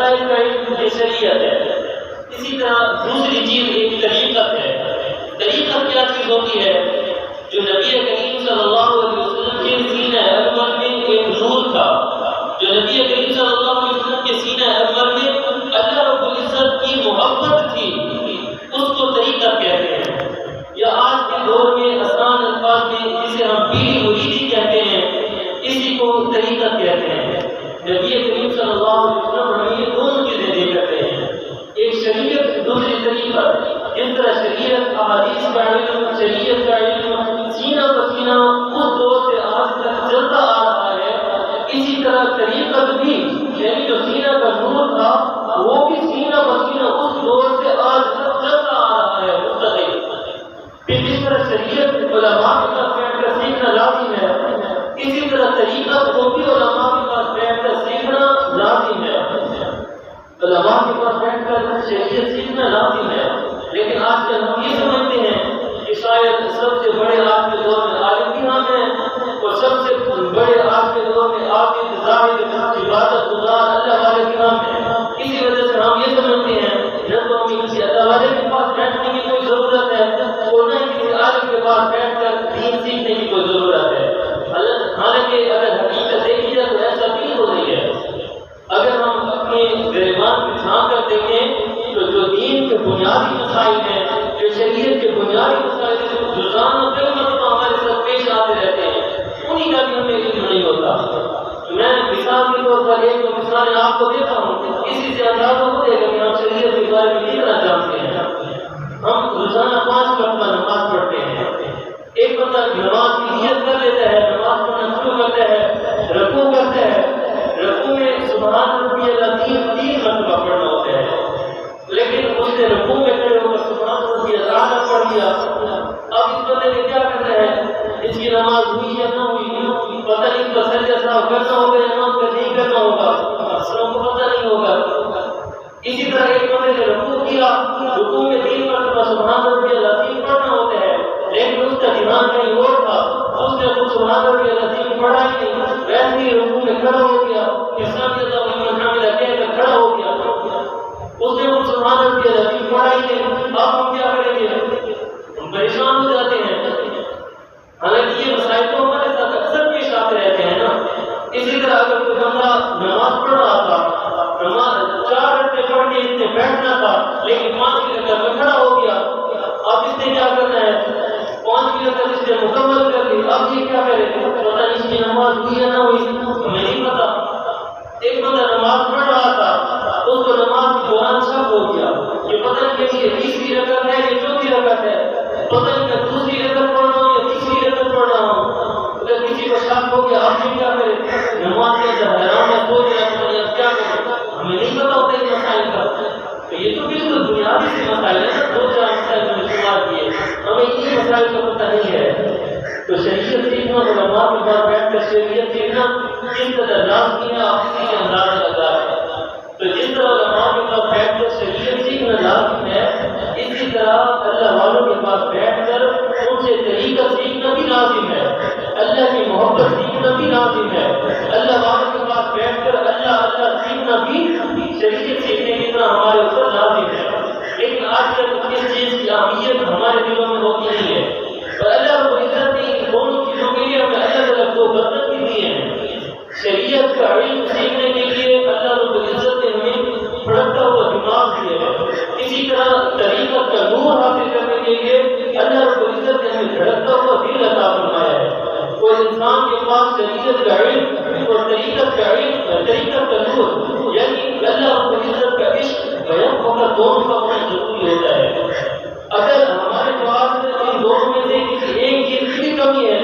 مسائل کا علم یہ شریعت ہے. اسی طرح دوسری چیز ایک طریقت ہے. طریقت کیا چیز ہوتی ہے؟ جو نبی کریم صلی اللہ علیہ وسلم کے سینہ انور میں ایک نور تھا، جو نبی کریم صلی اللہ علیہ وسلم کے سینہ انور میں اللہ رب العزت کی محبت تھی، اس کو طریقت کہتے ہیں. یا آج کے دور میں آسان الفاظ میں جسے ہم پیری مریدی کہتے ہیں، اسی کو طریقت کہتے ہیں. نبی کریم صلی اللہ علیہ وسلم ہمیں یہ دونوں چیزیں دے کرتے ہیں، ایک شریعت دوسری طریقت. جس طرح شریعت احادیث کا علم، شریعت کا علم سینہ بسینہ اس دور سے آج تک چلتا آ رہا ہے، اسی طرح طریقت بھی یعنی جو سینہ کا نور تھا وہ بھی سینہ بسینہ اس دور سے آج تک چلتا آ رہا ہے مستقل. پھر جس طرح شریعت علماء کے پاس بیٹھ کر سیکھنا لازم ہے، اسی طرح طریقت کو بھی علماء کے پاس بیٹھ کر سیکھنا لازم ہے. علماء کے پاس بیٹھ کر شریعت سیکھنا لازم ہے. لیکن آج کل ہم یہ سمجھتے ہیں کہ شاید سب سے بڑے آج کے دور میں عالم بھی ہم ہیں، اور سب سے بڑے آج کے دور میں عابد زاہد عبادت گزار اللہ والے بھی ہم ہیں. اسی وجہ سے ہم یہ سمجھتے ہیں نہ تو ہمیں کسی اللہ والے کے پاس بیٹھنے کی کوئی ضرورت ہے اور نہ کسی عالم کے پاس بیٹھ کر دین سیکھنے کی کوئی ضرورت ہے. حالانکہ اگر حقیقت دیکھی جائے تو ایسا بھی ہو رہی ہے. اگر ہم اپنے گریبان پہ جھانک کر دیکھیں تو جو دین کے بنیادی مسائل ہیں، جو شریعت کے بنیادی مسائل ہیں، روزانہ کئی مرتبہ ہمارے ساتھ پیش آتے رہتے ہیں، انہیں کا بھی ہمیں علم نہیں ہوتا. میں مثال کے طور پر ایک دو مثالیں آپ کو دیتا ہوں، اسی سے اندازہ ہو جائے گا کہ ہم شریعت کے بارے میں کتنا جانتے ہیں. ہم روزانہ 5 مرتبہ نماز پڑھتے ہیں. ایک بندہ نماز کی نیت کر لیتا ہے، نماز پڑھنا شروع کرتا ہے، رکوع کرتا ہے، رکوع میں سبحان ربی العظیم 3 مرتبہ پڑھنا ہوتا ہے. لیکن اس نے رکوع میں کھڑے ہو کر سبحان ربی العظیم پڑھ لیا. اب اس بندے نے کیا کرنا ہے؟ اس کی نماز ہوئی یا نہ ہوئی پتہ نہیں، اس کا سجدہ صاحب کرنا ہوگا یا نہ نہیں کرنا ہوگا، سب کو پتہ نہیں ہوگا. اسی طرح ایک بندے نے رکوع کیا، رکوع میں 3 مرتبہ سبحان ربی العظیم پڑھنا ہوتا ہے، لیکن اس کا دھیان کہیں اور تھا، اس نے خود سبحان ربی العظیم پڑھا ہی نہیں، ویسے ہی رکوع میں کھڑا ہو گیا، سمع اللہ لمن حمدہ کہہ کر کھڑا ہو گیا. اس نے خود سبحان ربی العظیم پڑھا ہی نہیں. اب ہم کیا کریں گے؟ ہم پریشان ہو جاتے ہیں. حالانکہ یہ مسائل تو ہمارے ساتھ اکثر پیش آتے رہتے ہیں نا. اسی طرح اگر کوئی بندہ نماز پڑھ رہا تھا، نماز 4 رکعتیں پڑھ کے اس نے بیٹھنا تھا، لیکن 5 رکعت میں کھڑا ہو گیا. اب اس نے کیا کرنا ہے؟ 5 رکعت اس نے مکمل کر لی. اب یہ کیا کرے؟ پتہ نہیں اس کی نماز ہوئی یا نہ ہوئی، ہمیں نہیں پتا. ایک بندہ نماز پڑھ رہا تھا، اس کو نماز کے دوران شک ہو گیا، یہ پتہ نہیں کہ یہ 30ویں رکعت ہے یا 34ویں رکعت ہے، پتہ نہیں کہ 2ری رکعت پڑھ رہا ہوں یا 3ری رکعت پڑھ رہا ہوں. اگر کسی کو شک ہو گیا اب یہ کیا کرے؟ نماز کے اندر حیران ہے، سوچ رہا ہے اب کیا کرے؟ ہمیں نہیں پتا ہوتا ان مسائل کا. تو یہ تو بالکل بنیادی سے مسائل ہے نا، 2-4 مسائل میں نے شمار کیے، ہمیں ان مسائل کا پتہ نہیں ہے. تو شریعت سیکھنا، علماء کے پاس بیٹھ کر شریعت سیکھنا کس قدر لازمی ہے آپ اسی سے اندازہ لگا ہے. تو جس طرح علماء کے پاس بیٹھ کر شریعت سیکھنا لازم ہے، اسی طرح اللہ والوں کے پاس بیٹھ کر ان سے طریقہ سیکھنا بھی لازم ہے، اللہ کی محبت سیکھنا بھی لازم ہے. اللہ والوں کے پاس بیٹھ کر اللہ سیکھنا بھی شریعت سیکھنے کی طرح ہمارے اوپر لازم ہے. لیکن آج کل اس چیز کی اہمیت ہمارے دلوں میں ہوتی نہیں ہے. اور اللہ رب العزت نے ان دونوں چیزوں کے لیے ہمیں الگ الگ 2 برتن بھی دیے ہیں. شریعت کا علم سیکھنے کے لیے اللہ رب العزت نے ہمیں بھڑکتا ہوا دماغ دیا ہے. اسی طرح طریقت کا نور حاصل کرنے کے لیے اللہ رب العزت نے ہمیں بھڑکتا ہوا دل عطا فرمایا ہے. اور انسان کے پاس شریعت کا علم اور طریقت کا علم، طریقت کا نور یعنی اللہ رب العزت کا عشق بیان وقت دونوں کا بہت ضروری ہوتا ہے. اگر ہمارے پاس ان دونوں میں سے کسی ایک چیز کی بھی کمی ہے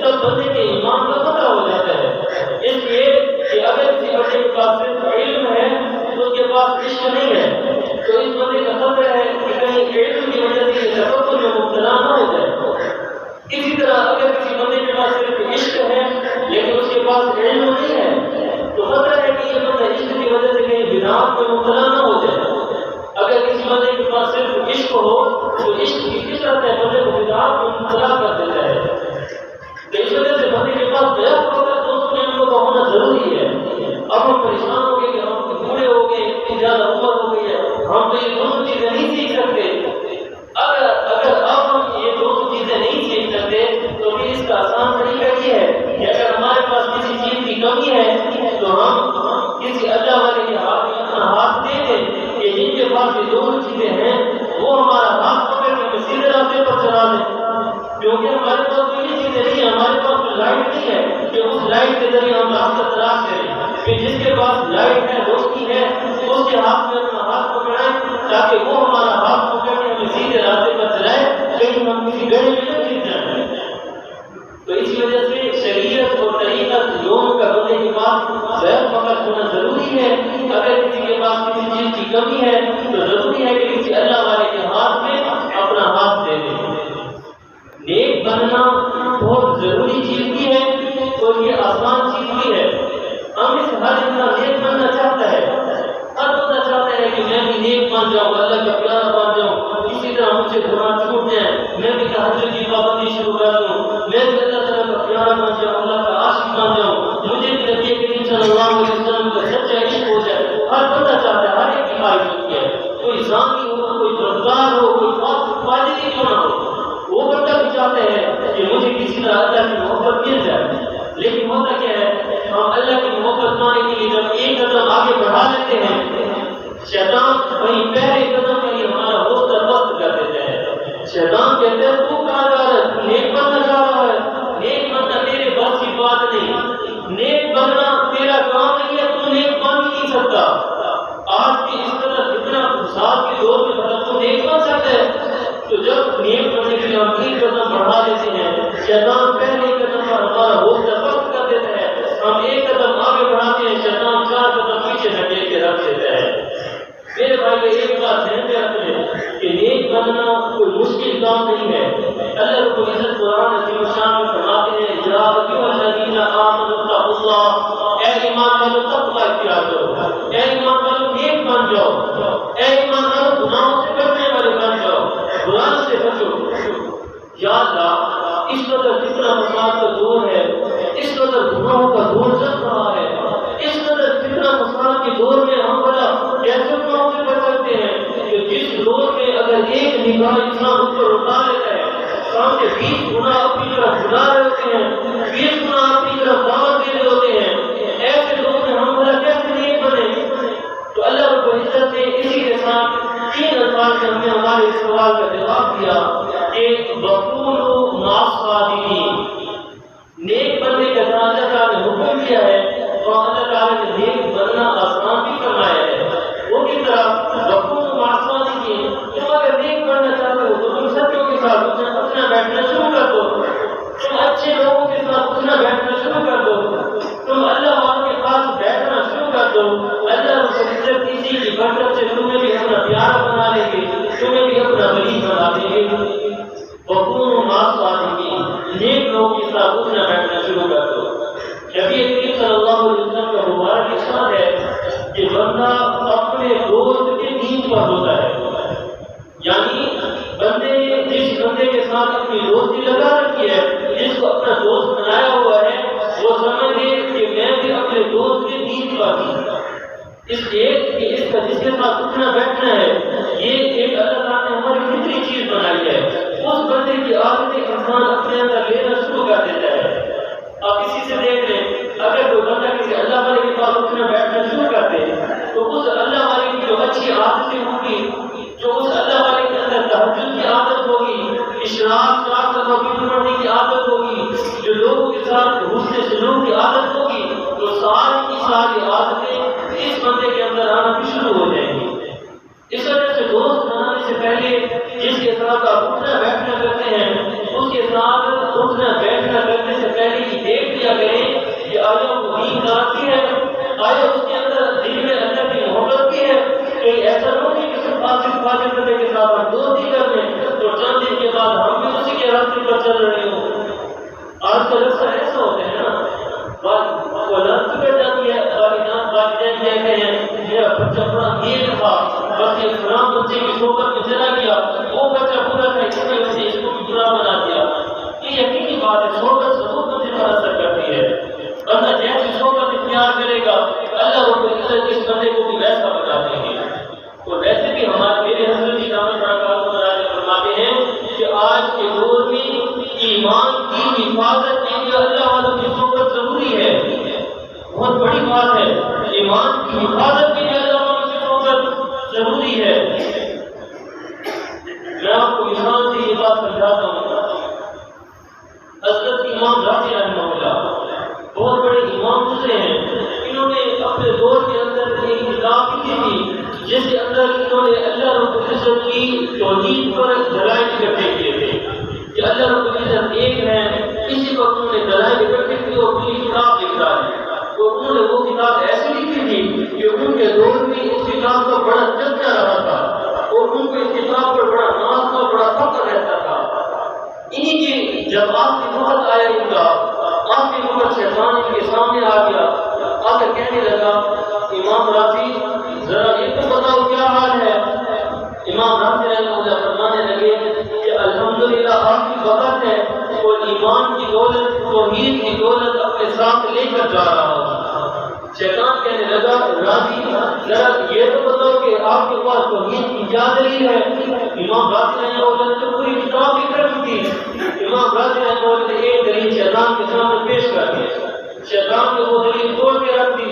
تب بندے کے ایمان کا خطرہ ہو جاتا ہے. اس لیے کہ اگر کسی بندے کے پاس صرف علم ہے تو اس کے پاس عشق نہیں ہے، تو اس بندے کا خطرہ ہے کہ کہیں علم کی وجہ سے یہ تفکر میں مبتلا نہ ہو جائے. اسی طرح اگر کسی بندے کے پاس صرف عشق ہے لیکن اس کے پاس علم نہیں ہے تو خطرہ ہے کہ یہ بندہ عشق کی وجہ سے کہیں بدعات میں مبتلا نہ ہو جائے. اگر کسی بندے کے پاس صرف عشق ہو تو عشق کی فطرت ہے بندے کو بدعات میں مبتلا کر دیتا ہے. تو اس وجہ سے بندے کے پاس بیعت ہوگا تو اس میں ان کو ہونا ضروری ہے. اب ہم پریشان ہو گئے کہ ہم بوڑھے ہو گئے، ہم تو یہ دونوں چیزیں نہیں سیکھ سکتے. اگر اب ہم یہ دونوں چیزیں نہیں سیکھ سکتے تو پھر اس کا آسان طریقہ یہ ہے کہ اگر ہمارے پاس کسی چیز کی کمی ہے تو ہم کسی اللہ والے کے ہاتھ میں اپنا ہاتھ دے دیں کہ جن کے پاس یہ دونوں چیزیں ہیں وہ ہمارا ہاتھ پکڑ کے سیدھے راستے پر چلا دیں. کیونکہ ہمارے پاس تو یہ چیزیں نہیں ہیں, ہمارے پاس تو لائٹ نہیں ہے کہ اس لائٹ کے ذریعے ہم راستہ تلاش کریں کہ جس کے پاس لائٹ ہے, روشنی ہے, اس کے ہاتھ میں اپنا ہاتھ پکڑائیں تاکہ وہ ہمارا ہاتھ پکڑ کے ہمیں سیدھے راستے پر چلائے, کہیں ہم کسی گڑھے میں نہ گر جائیں. تو اس وجہ سے شریعت اور طریقت دونوں کا بندے کے پاس غیر فقط ہونا ضروری ہے. اگر کسی کے پاس کسی چیز کی کمی ہے تو ضروری ہے کہ کسی اللہ والے کے ہاتھ میں اپنا ہاتھ دے دیں. نیک بننا بہت ضروری چیز بھی ہے اور یہ آسان چیز بھی ہے. ہم اس ہر انسان نیک بننا چاہتا ہے, ہر بندہ چاہتا ہے کہ میں بھی نیک بن جاؤں, اللہ کا پیارا بن جاؤں, اسی طرح مجھ سے گناہ چھوٹ جائیں, میں بھی تہجد کی پابندی شروع کر دوں, میں بھی اللہ تعالیٰ کا پیارا بن جاؤں, اللہ کا عاشق بن جاؤں, مجھے بھی نبی کریم صلی اللہ علیہ وسلم کا سچا عشق ہو جائے. ہر بندہ چاہتا ہے, ہر ایک کی خواہش ہوتی ہے. کوئی زانی ہو, کوئی بدکار ہو, کوئی فاجری کیوں نہ ہو, وہ بندہ بھی چاہتے ہیں کہ مجھے کسی طرح اللہ کی محبت مل جائے. لیکن ہوتا کیا ہے, ہم اللہ کی محبت پانے کے لیے جب ایک قدم آگے بڑھا لیتے ہیں, شیطان وہیں پہلے قدم میں ہی ہمارا حوصلہ پست کر دیتا ہے. شیطان کہتے ہیں تو کہاں جا رہا ہے, نیک بننا چاہ رہا ہے, نیک بننا تیرے بس کی بات نہیں, نیک بننا تیرا کام نہیں ہے, تو نیک بن ہی نہیں سکتا. آج کی اس طرح اتنا فساد کے دور میں بتا تو نیک بن سکتا ہے. تو جب نیک بننے کے لیے ہم ایک قدم بڑھا دیتے ہیں, شیطان پہلے قدم پر ہمارا حوصلہ پست کر دیتا ہے, ہم ایک قدم آگے بڑھاتے ہیں, شیطان 4 قدم پیچھے دھکیل کے رکھ دیتا ہے. میرے بھائی ایک بات ذہن میں رکھیں کہ نیک بننا کوئی مشکل کام نہیں ہے. اللہ رب العزت قرآن عظیم الشان میں فرماتے ہیں, یا ایھا الذین آمنوا اتقوا اللہ, اے ایمان والو تقوی اختیار کرو, اے ایمان والو نیک بن جاؤ, اے ایمان والو گناہوں سے بچنے والے بن جاؤ, برائیوں سے بچو. یا اللہ, اس قدر کتنا فساد کا دور ہے, اس قدر گناہوں کا دور چل رہا ہے, اس قدر کتنا فساد کے دور میں ہم بڑا کیسے گناہوں سے بچ سکتے ہیں کہ جس دور میں اگر ایک نگاہ انسان اس پر اٹھا لیتا ہے, سامنے 20 گناہ اپنی طرف بلا رہے ہوتے ہیں, 20 گناہ اپنی طرف دعوت دے رہے ہوتے ہیں, ایسے دور میں ہم بڑا کیسے نیک بنے. تو اللہ رب العزت نے اسی کے ساتھ 3 الفاظ سے ہمیں ہمارے اس سوال کا جواب دیا کہ وَقُولُوا مَعَ الصَّادِقِينَ. نیک بننے کا جہاں اللہ تعالیٰ نے حکم دیا ہے اور اللہ تعالیٰ نے نیک بننا آسان بھی فرمایا ہے. وہ کس طرح, وَقُولُوا مَعَ الصَّادِقِينَ, تم اگر نیک بننا چاہتے ہو تو تم سچوں کے ساتھ اٹھنا بیٹھنا شروع کر دو, تم اچھے لوگوں کے ساتھ اٹھنا بیٹھنا شروع کر دو, تم اللہ والوں کے پاس بیٹھنا شروع کر دو. اللہ رب العزت اسی کی برکت سے تمہیں بھی اپنا پیارا بنا لیں گے, تمہیں بھی اپنا ولی بنا دیں گے. وَقُولُوا مَعَ الصَّادِقِينَ, نیک لوگوں کے ساتھ اٹھنا بیٹھنا شروع کر دو. نبی کریم صلی اللہ علیہ وسلم کا مبارک ارشاد ہے کہ بندہ اپنے دوست کے دین پر ہوتا ہے. یعنی جس بندے کے ساتھ اپنی دوستی لگا رکھی ہے, جس کو اپنا دوست بنایا ہوا ہے, وہ سمجھ لے کہ میں بھی اپنے دوست کے دین پر ہوں. اس کا جس کے ساتھ اٹھنا بیٹھنا ہے, یہ ایک اللہ تعالیٰ نے ہماری فطری چیز بنائی ہے. اس بندے کی عادتیں انسان اپنے اندر لینا شروع کر دیتا ہے. آپ اسی سے دیکھ لیں, اگر کوئی بندہ کسی اللہ والے کے پاس اٹھنا بیٹھنا شروع کر دے تو اس اللہ والے کی جو اچھی عادتیں ہوں گی, جو اس اللہ والے کے اندر تہجد کی عادت ہوگی, اشراق 4 دفعہ پڑھنے کی عادت ہوگی, جو لوگوں کے ساتھ حسن سلوک کی عادت ہوگی, تو ساری کی ساری عادتیں اس بندے کے اندر آنا بھی شروع ہو جائیں گی. اس وجہ سے دوست بنانے سے پہلے جس کے ساتھ آپ اٹھنا بیٹھنا کرتے ہیں, اس کے ساتھ اٹھنا بیٹھنا کرنے سے پہلے ہی دیکھ لیا کریں کہ آیا وہ دین دار ہے, آیا اس کے اندر دل میں اللہ کی محبت بھی ہے. کہیں ایسا نہ ہو کہ کسی فاسق بندے کے ساتھ ہم دوستی کر لیں تو چند دن کے بعد ہم بھی اسی کے راستے پر چل رہے ہوں. آج کل اکثر ایسا ہوتا ہے نا, اولاد بگڑ جاتی ہے, والدین کہتے ہیں میرا بچہ بڑا نیک تھا, بس یہ فلاں بچے کی صحبت میں چلا گیا, وہ بچہ برا تھا, اس کی وجہ سے اس کو بھی برا بنا دیا. یہ یقینی بات ہے, صحبت ضرور بندے پر اثر کرتی ہے. بندہ جیسی صحبت اختیار کرے گا, اللہ رب العزت اس بندے کو بھی ویسا بنا دیں گے. اور ویسے بھی ایمان کی حفاظت کے لیے اللہ والوں کی صحبت ضروری ہے۔ میں آپ کو مثال سے یہ بات سمجھاتا ہوں۔ حضرت امام رازی رحمہ اللہ بہت بڑے امام گزرے ہیں، انہوں نے اپنے دور کے اندر ایک کتاب لکھی تھی جس کے اندر انہوں نے اللہ رب العزت کی توحید پر دلائل اکٹھے کیے تھے کہ اللہ رب العزت ایک ہے۔ اسی وقت انہوں نے دلائل اکٹھے کیے اور اپنی کتاب لکھ ڈالی، اور انہوں نے وہ کتاب ایسی لکھی تھی کہ ان کے دور میں اس کتاب کا بڑا چرچا رہا تھا اور ان کو اس کتاب پر بڑا ناز تھا، بڑا فخر رہتا تھا۔ انہی کی جب آخری وقت آیا ان کا، آخری وقت شیطان ان کے سامنے آ گیا، آ کر کہنے لگا امام رازی ذرا یہ تو بتاؤ کیا حال ہے۔ امام رازی رحمہ اللہ فرمانے لگے کہ الحمدللہ آخری وقت ہے اور ایمان کی دولت، توحید کی دولت اپنے ساتھ لے کر جا رہا ہوں۔ شیطان کہنے لگا رازی ذرا یہ تو بتاؤ کہ آپ کے پاس توحید کی کیا دلیل ہے۔ امام رازی رحمہ اللہ نے تو پوری کتاب لکھ رکھی تھی۔ امام رازی رحمہ اللہ نے ایک دلیل شیطان کے سامنے پیش کر دی، شیطان نے وہ دلیل توڑ کے رکھ دی۔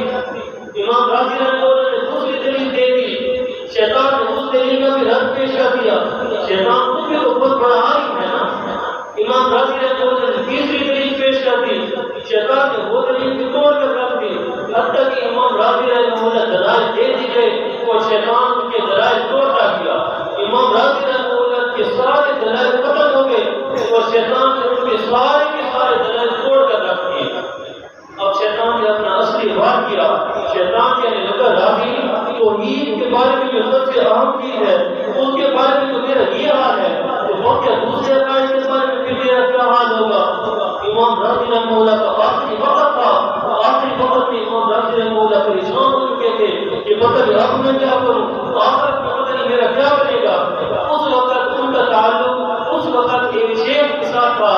امام رازی رحمہ اللہ نے دوسری دلیل دے دی، شیطان نے اس دلیل کا بھی رد پیش کر دیا۔ شیطان خود بھی تو بہت بڑا عالم ہے نا۔ امام رازی رحمہ اللہ نے تیسری دلیل پیش کر دی، شیطان نے وہ دلیل بھی توڑ کر رکھ دی، حتیٰ کہ امام رازی رحمہ اللہ دلائل دے دی گئے اور شیطان ان کے دلائل توڑتا گیا۔ امام رازی رحمہ اللہ کے سارے دلائل ختم ہو گئے اور شیطان نے ان کے سارے دلائل توڑ کر رکھ دیے۔ اب شیطان نے اپنا اصلی وار کیا، شیطان کہنے لگا رازی توحید کے بارے میں جو سب سے اہم چیز ہے اس کے بارے میں تو میرا یہ حال ہے، تو وہ کیا دوسرے عقائد کے بارے میں پھر میرا کیا حال ہوگا۔ امام رازی رحمہ اللہ کا آخری وقت تھا، آخری وقت میں امام رازی رحمہ اللہ پریشان ہو چکے تھے کہ پتہ نہیں اب میں کیا کروں، آخرت میں پتہ نہیں میرا کیا بنے گا۔ اس وقت ان کا تعلق اس وقت ایک شیخ کے ساتھ تھا،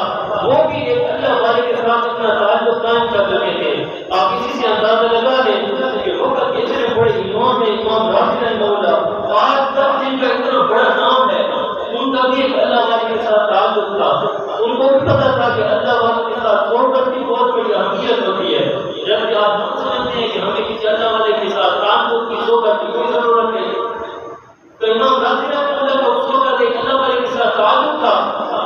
وہ بھی ایک اللہ والے کے ساتھ اپنا تعلق قائم کر چکے تھے۔ آپ اسی سے اندازہ لگا لیں کہ وقت کے اتنے بڑے امام ہیں امام رازی رحمہ اللہ، آج تک جن کا اتنا بڑا نام ہے ان کا بھی ایک اللہ والے کے ساتھ تعلق تھا۔ ان کو بھی پتا تھا کہ اللہ والے کے ساتھ صحبت کی بہت بڑی اہمیت ہوتی ہے، جبکہ آج ہم سمجھتے ہیں کہ ہمیں کسی اللہ والے کے ساتھ تعلق کی صحبت کی کوئی ضرورت نہیں۔ تو امام رازی رحمہ اللہ کا اس وقت ایک اللہ والے کے ساتھ تعلق تھا،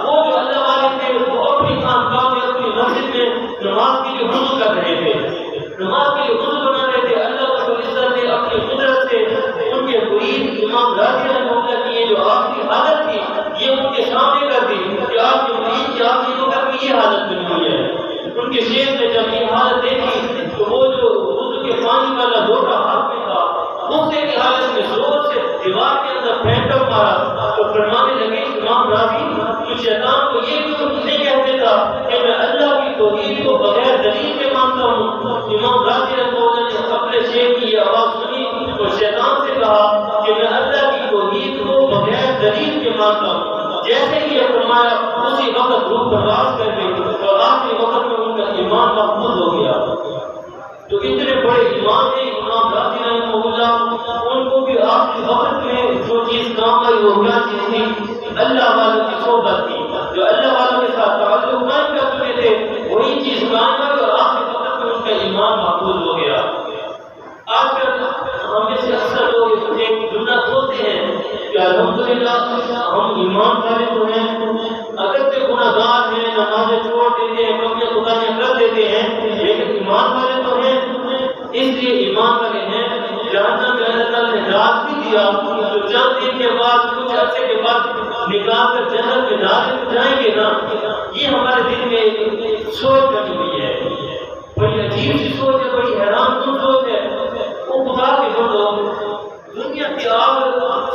وہ جو اللہ والے تھے وہ اپنی خانقاہ میں اپنی مسجد میں نماز کے لیے وضو کر رہے تھے، نماز کے لیے وضو بنا رہے تھے۔ اللہ رب العزت نے اپنی قدرت سے ان کے مرید امام رازی رحمہ اللہ کی یہ جو آخری حالت تھی یہ ان کے سامنے کر دی کہ آپ کے مرید کی آخری وقت میں یہ حالت بنی ہوئی ہے۔ ان کے شیخ نے جب یہ حالت دیکھی تو وہ جو وضو کے پانی والا لوٹا ہاتھ میں تھا غصے کی حالت میں زور سے دیوار کے اندر پھینک مارا تو فرمانے لگے امام رازی تو شیطان کو یہ کیوں نہیں کہہ دیتا کہ میں اللہ کی توحید کو بغیر دلیل کے مانتا ہوں۔ امام رازی رحمہ اللہ نے اپنے شیخ کی یہ آواز سنی اور شیطان سے کہا کہ میں اللہ کی توحید کو بغیر دلیل کے مانتا ہوں۔ جیسے ہی یہ فرمایا اسی وقت روح پرواز کر گئی اور آخری وقت میں ان کا ایمان مقبول ہو گیا۔ تو اتنے بڑے امام ہیں امام رازی رحمہ اللہ، ان کو بھی آخری وقت میں جو چیز کام آئی وہ کیا چیز تھی؟ اللہ والوں کی صحبت تھی۔ جو اللہ والوں کے ساتھ تعلق قائم کر چکے تھے وہی چیز قائم آئی اور آخری وقت میں ان کا ایمان مقبول ہو گیا۔ آج کل ہم میں سے اکثر لوگ ایک جملہ بولتے ہیں کہ الحمدللہ ہم ایمان والے تو ہیں، اگرچہ گناہ گار ہیں، نمازیں چھوڑ دیتے ہیں، کبھی خدائیاں کر دیتے ہیں، لیکن ایمان والے تو ہیں۔ اس لیے ایمان والے ہیں، جہنم میں اللہ تعالیٰ نے رات بھی دیا تو چند دن کے بعد کچھ عرصے کے بعد نکال کر جنت میں داخل جائیں گے نا۔ یہ ہمارے دل میں ایک سوچ بنی ہوئی ہے، بڑی عجیب سی سوچ ہے، بڑی حیران کن سوچ ہے۔ وہ خدا کے بندو دنیا کی آگ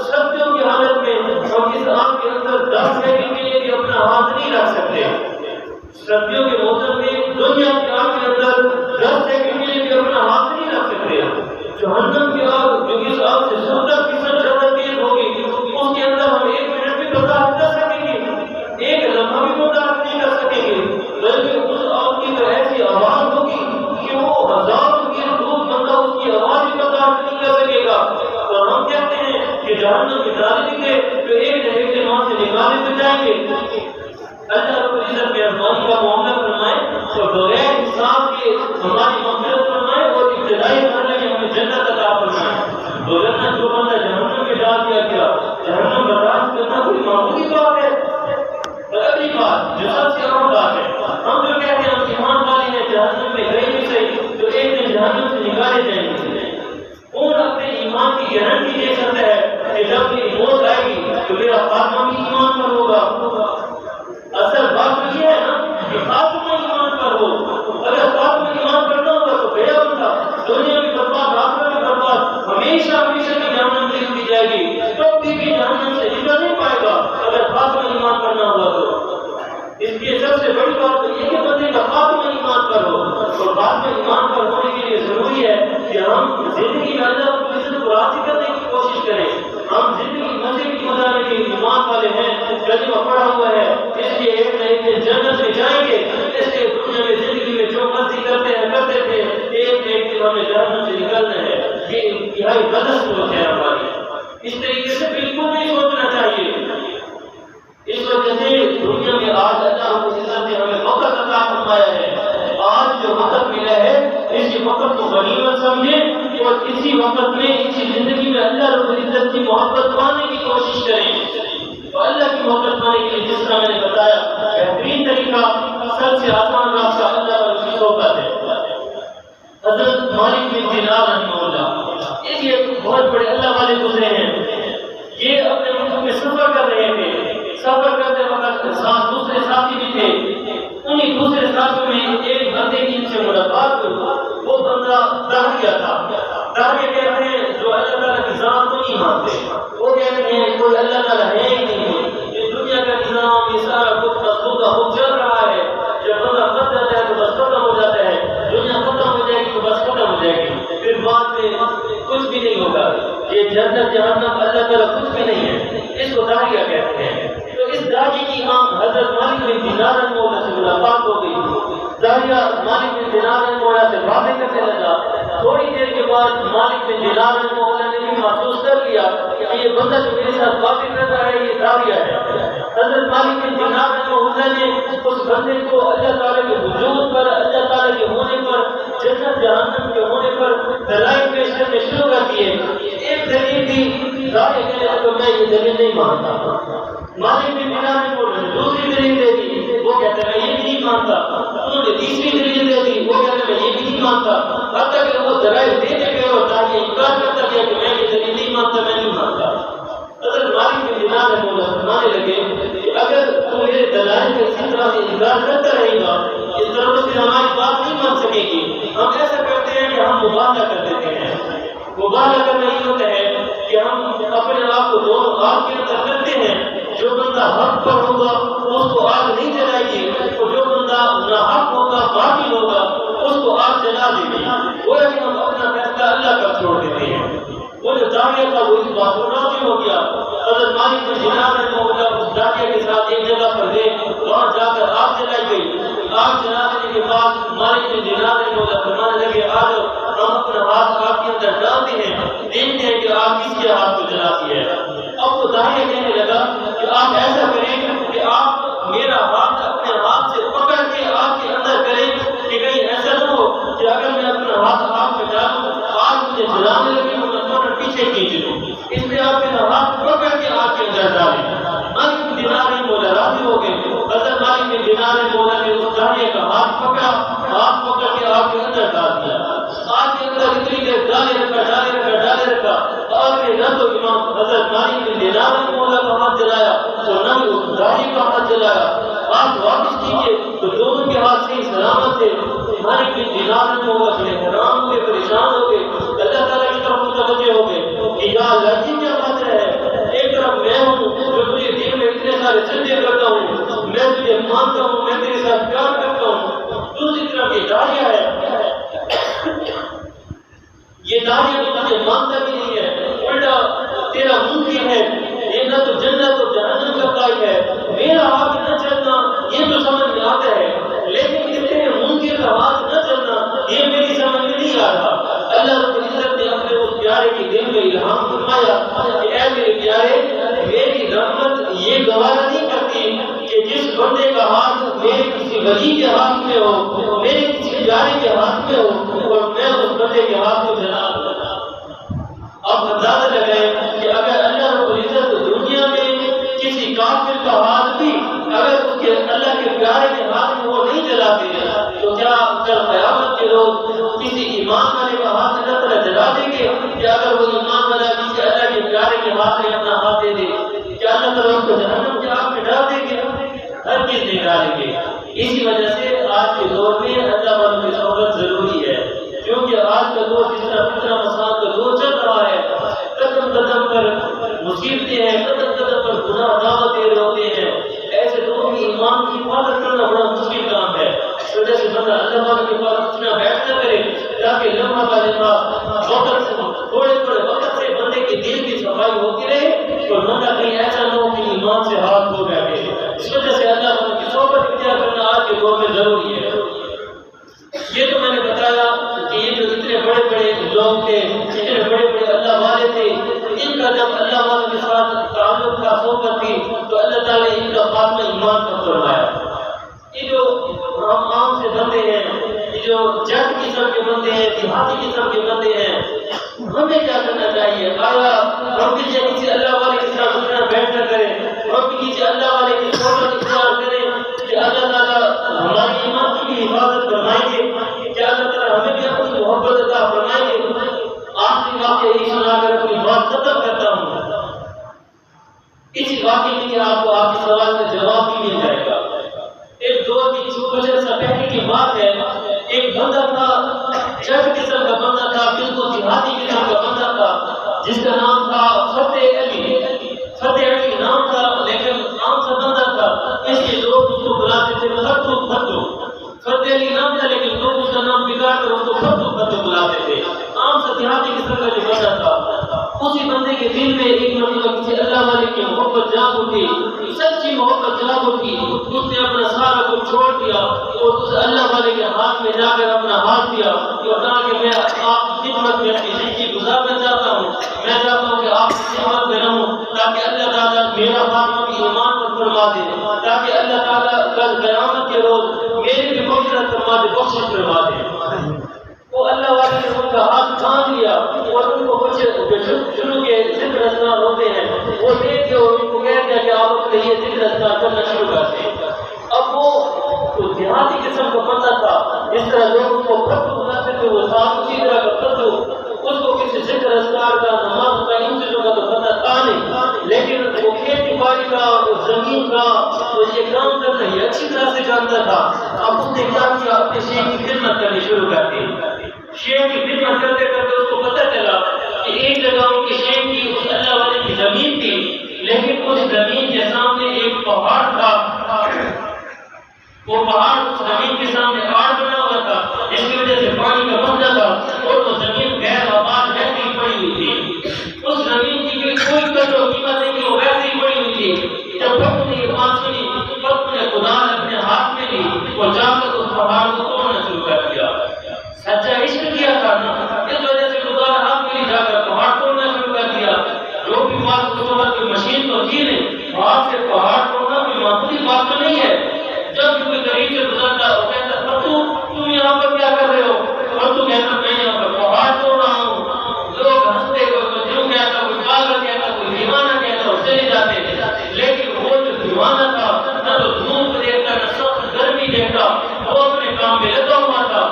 سردیوں کی حالت میں ہم اس آگ کے اندر 10 سیکنڈ کے لیے بھی اپنا ہاتھ نہیں رکھ سکتے۔ سردیوں کے موسم میں دنیا کی آگ کے اندر 10 سیکنڈ کے لیے بھی اپنا ہاتھ نہیں رکھ سکتے۔ جہنم کی آگ جو اس آگ سے 70% زیادہ تیز ہوگی اس کے اندر ہم 1 منٹ بھی برداشت کر سکیں گے، 1 لمحہ بھی برداشت نہیں کر سکیں گے، بلکہ اس آگ کی تو ایسی آواز ہوگی کہ وہ ہزاروں کی دور بندہ اس کی آواز ہی برداشت نہیں کر سکے گا۔ اور ہم کہتے ہیں کہ جہنم کی ڈالیں گے تو ایک نہ ایک دن وہاں سے نکالے تو جائیں گے۔ اللہ رب العزت مہربانی کا معاملہ فرمائے اور بغیر حساب کے ہماری مغفرت فرمائے اور ابتدائی مرحلے میں ہمیں جنت بعد میں ایمان پر ہونے کے لیے ضروری ہے کہ ہم زندگی میں اللہ رب العزت کو راضی کرنے کی کوشش کریں. ہم زندگی مزے کی گزارنے کے لیے ایمان والے ہیں, کلمہ پڑھا ہوا ہے, اس لیے ایک نہ ایک دن جنت میں جائیں گے. اس لیے دنیا میں زندگی میں جو مرضی کرتے تھے, ایک نہ ایک دن ہمیں جہنم سے نکلنا ہے. یہ انتہائی غلط سوچ ہے ہماری. اس طریقے سے بالکل نہیں سوچنا چاہیے. اس وجہ سے دنیا میں آج اللہ رب العزت نے ہمیں وقت عطا فرمایا ہے. آج جو وقت ملا ہے اسی وقت کو غنیمت سمجھیں اور اسی وقت میں اسی زندگی میں اللہ رب العزت کی محبت پانے کی کوشش کریں. اور اللہ کی محبت پانے کے لیے جس طرح میں نے بتایا, بہترین طریقہ سب سے آسان راستہ اللہ اور اس کی صحبت ہے. حضرت مالک بن دینار رحمہ اللہ ایک بہت بڑے اللہ والے گزرے ہیں. یہ اپنے ملک میں سفر کر رہے تھے. سفر کرتے وقت ساتھ دوسرے ساتھی بھی تھے. انہیں دوسرے ساتھیوں میں ایک بندے کی ان سے ملاقات ہوئی. وہ بندہ داہیہ تھا. داہیہ کہتے ہیں جو اللہ تعالیٰ کی ذات کو نہیں مانتے. وہ کہتے ہیں کوئی اللہ تعالیٰ ہے ہی نہیں, یہ دنیا کا نظام یہ سارا کچھ خود کا خود چل رہا ہے. جب بندہ مر جاتا ہے تو بس ختم ہو جاتا ہے, دنیا ختم ہو جائے گی تو بس ختم ہو جائے گی, پھر بعد میں کچھ بھی نہیں ہوگا. یہ جنت جہنم اللہ تعالیٰ کچھ بھی نہیں ہے. اس کو داہیہ کہتے ہیں. تو اس داہیے کی امام حضرت مالک بن دینار رحمہ اللہ سے ملاقات ہو گئی. داہیہ مالک بن دینار رحمہ اللہ سے باتیں کرنے لگا. تھوڑی دیر کے بعد مالک بن دینار رحمہ اللہ نے بھی محسوس کر لیا کہ یہ بندہ جو میرے ساتھ باتیں کر رہا ہے یہ داہیہ ہے. حضرت مالک بن دینار رحمہ اللہ نے اس بندے کو اللہ تعالیٰ کے وجود پر, اللہ تعالیٰ کے ہونے پر, جنت جہنم کے ہونے پر دلائل پیش کرنے شروع کر دیے. ایک دلیل دی, داہیہ کہنے لگا تو میں یہ دلیل نہیں مانتا. مالک بن دینار نے دوسری دلیل دے دی, وہ کہتا ہے میں یہ بھی نہیں مانتا. انہوں نے تیسری دلیل دے دی, وہ کہتا ہے میں یہ بھی نہیں مانتا. حتیٰ کہ وہ دلائل دیتے گئے اور داہیہ انکار کرتا گیا کہ میں یہ دلیل نہیں مانتا, میں نہیں مانتا. حضرت مالک بن دینار نے فرمانے لگے کہ اگر تو میرے دلائل کا اسی طرح سے انکار کرتا رہے گا, اس طرح سے ہماری بات نہیں مان سکے گی. ہم ایسا کرتے ہیں کہ ہم مبالغہ کر دیتے ہیں. مبالغہ کرنا یہ ہوتا ہے کہ ہم اپنے آپ کو دونوں آگ کے اندر کرتے ہیں. جو بندہ حق پر ہوگا اس کو آگ نہیں جلائے گی, اور جو بندہ ناحق ہوگا, باطل ہوگا, اس کو آگ جلا دے گی. وہ کہ ہم اپنا فیصلہ اللہ پر چھوڑ دیتے ہیں. وہ جو داہیہ تھا وہ اس بات کو راضی ہو گیا. حضرت مالک بن دینار رحمہ اللہ اس داہیہ کے ساتھ ایک جگہ پر گئے, وہاں جا کر آگ جلائی گئی. آگ جلا دینے کے بعد مالک بن دینار رحمہ اللہ فرمانے لگے آج ہم اپنا ہاتھ آگ کے اندر ڈالتے ہیں, دیکھتے ہیں کہ آگ کس کے ہاتھ کو جلاتی ہے. اب وہ داہیہ کہنے لگا کہ آپ ایسا کریں کہ آپ میرا ہاتھ اپنے ہاتھ سے پکڑ کے آگ کے اندر کریں کہ کہیں ایسا نہ ہو کہ اگر میں اپنا ہاتھ آگ میں ڈالوں آگ مجھے جلانے لگے تو میں فوراً پیچھے کھینچ لوں. اس لیے آپ میرا ہاتھ پکڑ کے آگ کے اندر ڈالیں. مالک بن دینار نے بولا راضی ہو گئے. حضرت مالک بن دینار نے بولا کہ اس داہیہ کا ہاتھ پکڑا, ہاتھ پکڑ کے آگ کے اندر ڈال دیا. آگ کے اندر اتنی دیر ڈالے رکھا. آگ نے نہ تو امام حضرت مالک بن دینار نے بولا کا ہاتھ جلایا اور نہ اس داہیہ کا ہاتھ جلایا. ہاتھ واپس کیجیے تو دونوں کے ہاتھ صحیح سلامت تھے. مالک بن دینار نے بولا کہ حیران ہوئے, پریشان ہو گئے, اللہ تعالیٰ کی طرف متوجہ ہو گئے کہ یا اللہ جی کیا بات ہے. ایک طرف میں ہوں جو تجھے دین میں اتنے سارے سجدے کرتا ہوں, میں تجھے مانتا ہوں, میں تیرے ساتھ پیار کرتا ہوں. دوسری طرف یہ داہیہ ہے, یہ داہیہ تو تجھے مانتا بھی نہیں ہے, الٹا تیرا منکر ہے. یہ نہ تو جنت اور جہنم کا قائل ہے. میرا ہاتھ نہ چلنا یہ تو سمجھ میں آتا ہے, لیکن اس کے منکر کا ہاتھ نہ چلنا یہ میری سمجھ میں نہیں آ رہا. اللہ رب العزت نے اپنے اس پیارے کے دل میں الہام فرمایا کہ اے میرے پیارے, میری رحمت یہ گوارا نہیں کرتی کہ جس بندے کا ہاتھ میرے کسی ولی کے ہاتھ میں ہو, میرے کسی پیارے کے ہاتھ میں ہو اور میں اس بندے کے ہاتھ کو جلا دوں. اب اندازہ لگائیں کہ اگر اللہ رب العزت دنیا میں کسی کافر کا ہاتھ بھی اگر اس کے اللہ کے پیارے کے ہاتھ میں وہ نہیں جلاتے تو کیا کل قیامت کے روز کسی ایمان والے کا ہاتھ اللہ تعالیٰ جلا دیں گے؟ کہ اگر وہ ایمان والا کسی اللہ کے پیارے کے ہاتھ میں اپنا ہاتھ دے دے کیا اللہ تعالیٰ اس کو جہنم کے آگ میں ڈال دیں گے؟ ہر چیز نہیں ڈالیں گے. اسی وجہ سے آج کے دور میں اللہ والوں کی صحبت ضروری ہے, کیونکہ آج کا دور جس طرح فتنہ فساد کا دور چل رہا ہے, قدم قدم پر مصیبتیں ہیں, قدم قدم پر گناہ دعوتیں ہوتے ہیں. ایسے دور میں ایمان کی حفاظت کرنا بڑا مشکل کام ہے. اس وجہ سے بندہ اللہ والوں کے پاس اتنا بیٹھ تھے، اتنے بڑے بڑے اللہ والے تھے، ان کا جب اللہ والوں کے ساتھ تعلق کا صحبت تھی تو اللہ تعالیٰ نے ان کا خاتمہ ایمان پر فرمایا۔ یہ جو عام سے بندے ہیں، یہ جو جٹ قسم کے بندے ہیں، دیہاتی قسم کے بندے ہیں، ہمیں کیا کرنا چاہیے؟ آیا ہم بھی کسی اللہ والے کے ساتھ اٹھنا بیٹھنا کریں، ہم بھی کسی اللہ والے کی صحبت اختیار کریں کہ اللہ تعالیٰ ہماری ایمان کی بھی حفاظت فرمائیں گے، کہ اللہ تعالیٰ ہمیں بھی اپنی محبت عطا فرمائیں گے۔ آخری واقعہ یہی سنا کر اپنی بات ختم کرتا ہوں۔ اسی واقعے کے لیے آپ کو آپ کے سوال کا جواب بھی مل جائے گا۔ ایک دور کی کچھ عرصہ پہلے کی بات ہے، ایک بندہ تھا، جٹ قسم کا بندہ تھا، بالکل دیہاتی قسم کا بندہ تھا، جس کا نام تھا فتح علی۔ فتح علی نام تھا، لیکن عام سا بندہ تھا، اس لیے لوگ اس کو بلاتے تھے فتو فتو۔ فتح علی نام تھا لیکن لوگ اس کا نام بگاڑ کر اس کو فتو فتو بلاتے تھے۔ عام سا دیہاتی قسم کا جو بندہ تھا، اسی بندے کے دل میں ایک مرتبہ کسی اللہ والے کی محبت جاگ اٹھی، سچی محبت جاگ اٹھی۔ اس نے اپنا سارا کچھ چھوڑ دیا اور اس اللہ والے کے ہاتھ میں جا کر اپنا ہاتھ دیا اور کہا کہ میں آپ کی خدمت میں اپنی زندگی گزارنا چاہتا ہوں، میں چاہتا ہوں کہ آپ کی خدمت میں رہوں تاکہ اللہ تعالیٰ میرا خاتمہ بھی ایمان پر فرما دے، تاکہ اللہ تعالیٰ کل قیامت کے روز میری بھی مغفرت فرما دے، بخشش فرما دے۔ وہ اللہ والے نے ان کا ہاتھ تھام لیا اور ان کو کچھ شروع کے ذکر اذکار ہوتے ہیں وہ دے دیا اور ان کو کہہ دیا کہ آپ اپنے یہ ذکر اذکار کرنا شروع کر دیں۔ اب وہ دیہاتی قسم کا بندہ تھا، جس طرح لوگ اس کو فتو بناتے تھے، وہ صاحب اسی طرح کا فتو، اس کو کسی ذکر اذکار کا، نماز کا، ان چیزوں کا تو پتہ تھا نہیں، لیکن وہ کھیتی باڑی کا، وہ زمین کا، وہ یہ کام کرنا یہ اچھی طرح سے جانتا تھا۔ اب اس نے کیا کیا؟ اپنے شیخ کی خدمت کرنی شروع کر دی۔ شیخ کی خدمت کرتے کرتے اس کو پتہ چلا کہ ایک جگہ ان کے شیخ کی اس اللہ والے کی زمین تھی، لیکن اس زمین کے سامنے ایک پہاڑ تھا، وہ پہاڑ اس زمین کے سامنے آڑ بنا ہوا تھا، جس کی وجہ سے پانی کا مسئلہ تھا اور وہ زمین غیر آباد ویسے ہی پڑی ہوئی تھی۔ اس زمین کی کوئی قدر و قیمت نہیں کہ وہ ویسے ہی پڑی ہوئی تھی۔ جب وقت نے یہ بات سنی، وقت نے خدا نے اپنے ہاتھ میں لی، وہ جا کر اس پہاڑ کو توڑنا شروع کر دیا۔ سچا عشق کیا تھا نا، اس وجہ سے خدا نے ہاتھ میں لے جا کر پہاڑ توڑنا شروع کر دیا۔ جو بھی بات اس وقت کی مشین تو تھی نہیں، ہاتھ سے پہاڑ توڑنا کوئی معمولی بات تو نہیں ہے۔ جب بھی کوئی قریب سے گزرتا وہ کہتا فتو تم یہاں پر کیا کر رہے ہو؟ فتو کہتا میں یہاں پر پہاڑ توڑ رہا ہوں۔ لوگ ہنستے، کوئی مجنون کہتا، کوئی پاگل کہتا، کوئی دیوانہ کہتا اور چلے جاتے، لیکن وہ جو دیوانہ تھا نہ تو دھوپ دیکھتا نہ سخت گرمی دیکھتا، وہ اپنے کام میں لگا ہوا تھا۔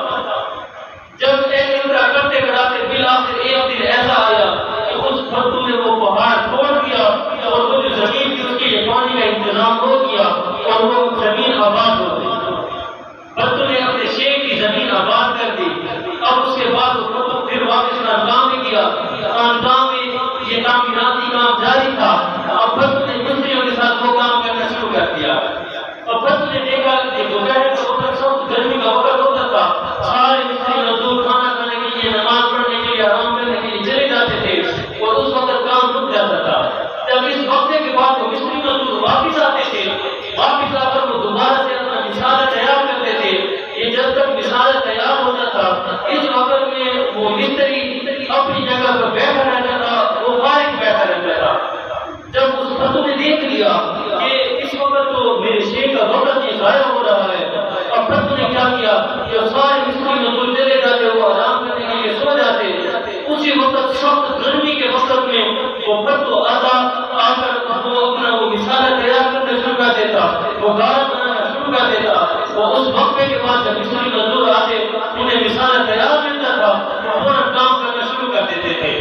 جب ایک انترا کرتے کراتے بالآخر ایک دن ایسا آیا کہ اس فتو نے وہ پہاڑ توڑ دیا اور وہ جو زمین تھی اس کے لیے پانی کا انتظام ہو گیا اور وہ زمین آباد ہو گئی۔ فتو نے اپنے شیخ کی زمین آباد کر دی۔ اب اس کے بعد وہ فتو پھر واپس خاندان میں گیا، خاندان میں یہ تعمیراتی کام جاری تھا۔ اب فتو نے مستریوں کے ساتھ وہ کام کرنا شروع کر دیا۔ اب فتو نے دیکھا کہ دوپہر کا وقت سخت گرمی کا وقت ہوتا تھا، سارے مستری مزدور کھانا کھانے کے لیے، نماز پڑھنے کے لیے، آرام کرنے کے لیے چلے جاتے تھے اور اس وقت کام رک جاتا تھا۔ جب اس وقفے کے بعد وہ مستری مزدور واپس آتے تھے، واپس آ کر وہ دوبارہ سے اپنا مثالہ تیار کرتے تھے۔ یہ جب تک مثالہ تیار ہوتا تھا، اس وقت میں وہ مستری اپنی جگہ پر بیٹھا رہتا تھا، وہ فارغ بیٹھا رہتا تھا۔ جب اس فتو نے دیکھ لیا کہ اس وقت تو میرے شیخ کا وقت ہی ضائع ہو رہا ہے، اب فتو نے کیا کیا کہ سارے مستری مزدور چلے جاتے، وہ آرام کرنے کے لیے سو جاتے۔ اسی وقت سخت گرمی کے وقت میں وہ فتو آتا آ کر وہ اپنا وہ مثالہ تیار کرنا شروع کر دیتا، وہ گانا بنانا شروع کر دیتا۔ وہ اس وقفے کے بعد جب مستری مزدور آتے انہیں مثالہ تیار ملتا تھا، وہ فوراً کام کرنا شروع کر دیتے تھے۔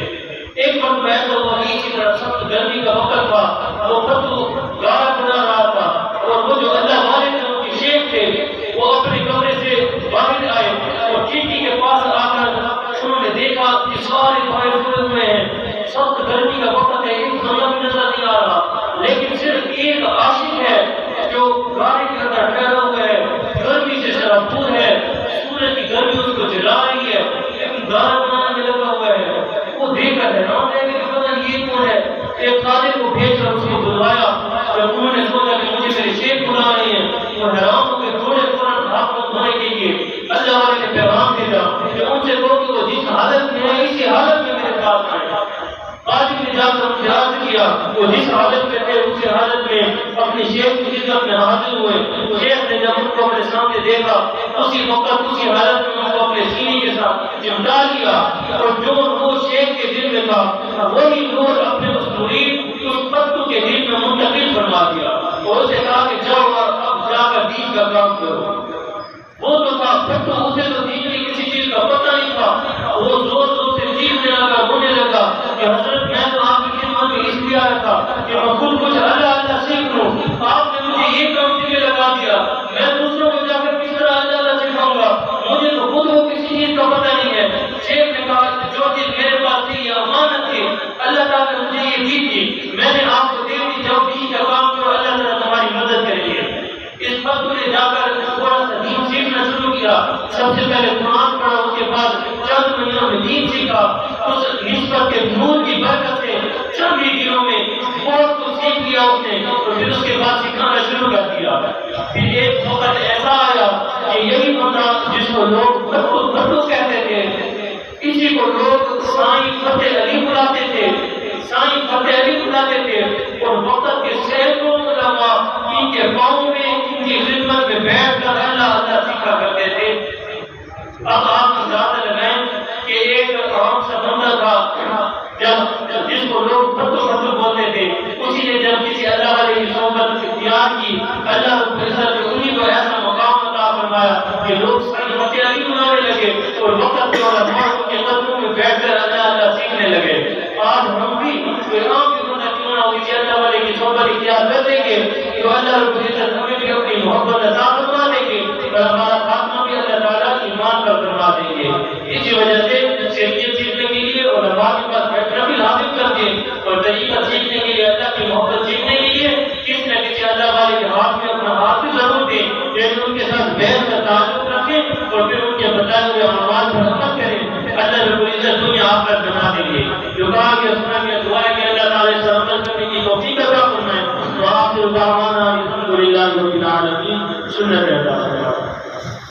ایک وقت ایسا ہوا کہ اسی طرح سخت گرمی کا وقت تھا، وہ فتو گانا بنا رہا تھا اور وہ جو اللہ والے تھے ان کے شیخ تھے وہ اپنے کمرے سے باہر آئے اور کھڑکی کے پاس آ کر انہوں نے دیکھا کہ سارے پائے کھلے ہوئے ہیں، سخت گرمی کا وقت ہے، ایک کھانا بھی نظر نہیں آ رہا، لیکن صرف ایک عاشق ہے جو گاڑی کے اندر ٹھہرا ہوا ہے، گرمی سے شرابور ہے، سورج کی گرمی اس کو جلا رہی ہے، لیکن گانا بنانے میں لگا ہوا ہے۔ وہ دیکھ کر حیران رہ گئے کہ پتہ نہیں یہ کون ہے۔ ایک خادم کو بھیج کر اس کو بلوایا، جب انہوں نے سوچا کہ مجھے میرے شیخ بلا رہے ہیں، وہ حیران ہو کے دوڑے فوراً ہاتھ دھونے کے لیے اللہ والے نے پیغام بھیجا کہ ان سے کہو کہ وہ جس حالت میں ہے اسی حالت جا کر مجھے عرض کیا، وہ جس حالت میں تھے اسی حالت میں اپنے شیخ کی خدمت میں حاضر ہوئے. شیخ نے جب ان کو اپنے سامنے دیکھا اسی وقت اسی حالت میں ان کو اپنے سینے کے ساتھ چمٹا لیا، اور جو نور شیخ کے دل میں تھا وہی نور اپنے اس مرید اس پتو کے دل میں منتقل فرما دیا، اور اسے کہا کہ جاؤ اور اب جا کر دین کا کام کرو. وہ تو تھا پتو، اسے تو دین کی کسی چیز کا پتہ نہیں تھا. وہ زور زور سے چیخنے لگا، رونے لگا کہ حضرت میں تو آپ کی خدمت میں اس لیے آیا تھا کہ میں خود کچھ اللہ اللہ سیکھ لوں. آپ نے مجھے یہ کام کے لیے لگا دیا، میں دوسروں کو جا کر کس طرح اللہ اللہ سکھاؤں گا؟ مجھے تو خود وہ کسی چیز کا پتہ نہیں ہے. شیخ نے کہا جو چیز میرے پاس تھی یہ امانت تھی، اللہ تعالیٰ نے مجھے یہ دی تھی، میں نے آپ کو دے دی. جب دین کا کام کرو اللہ تعالیٰ تمہاری مدد کریں گے. اس وقت نے جا کر تھوڑا سا دین سیکھنا شروع کیا. سب سے پہلے قرآن پڑھا، اس کے بعد چند مہینوں میں دین سیکھا. اس نسبت کے نور کی برکت سے چند ہی دنوں میں بہت کچھ سیکھ لیا اس نے، اور پھر اس کے بعد سکھانا شروع کر دیا. پھر ایک وقت ایسا آیا کہ یہی بندہ جس کو لوگ بھٹو کہتے تھے، اسی کو لوگ سائیں فتح علی بلاتے تھے، سائیں فتح علی بلاتے تھے. اور وقت کے سینکڑوں علماء ان کے پاؤں میں ان کی خدمت میں بیٹھ کر اللہ اللہ سیکھا کرتے تھے. اب آپ اندازہ لگائیں کہ ایک عام سا بندہ تھا جب جس کو لوگ بھٹو بولتے تھے، اسی نے جب کسی اللہ والے کی صحبت اختیار کی، اللہ رب العزت نے انہیں کو ایسا مقام عطا فرمایا کہ لوگ سائیں فتح علی بنانے لگے، اور وقت کے علماء کے قدموں میں بیٹھ کر اللہ اللہ سیکھنے لگے. آج ہم بھی کوئی عام بھی بندہ کیوں نہ ہو کسی اللہ والے کی صحبت اختیار کر دیں گے تو اللہ رب العزت ہمیں بھی اپنی محبت عطا فرما دیں گے، اور ہمارا خاتمہ بھی اللہ تعالیٰ ایمان پر فرما دیں گے. اسی وجہ سے شریعت سیکھنے کے لیے اور علماء کے پاس بیٹھنا بھی لازم کر دیں، اور طریقہ سیکھنے کے لیے اللہ کی محبت سیکھنے کے لیے کس نہ کسی اللہ والے کے ہاتھ میں اپنا ہاتھ بھی ضرور دیں، لیکن ان کے ساتھ بہن کا تعلق رکھیں اور پھر ان کے بتائے ہوئے اعمال پر عمل کریں. اللہ رب العزت دنیا آخرت بنا دیں گے. جو کہا کہ سنا کہ دعا ہے کہ اللہ تعالیٰ سے عمل کرنے کی توفیق عطا فرمائے. وآخر دعوانا الحمد للہ رب العالمین. سنت اللہ.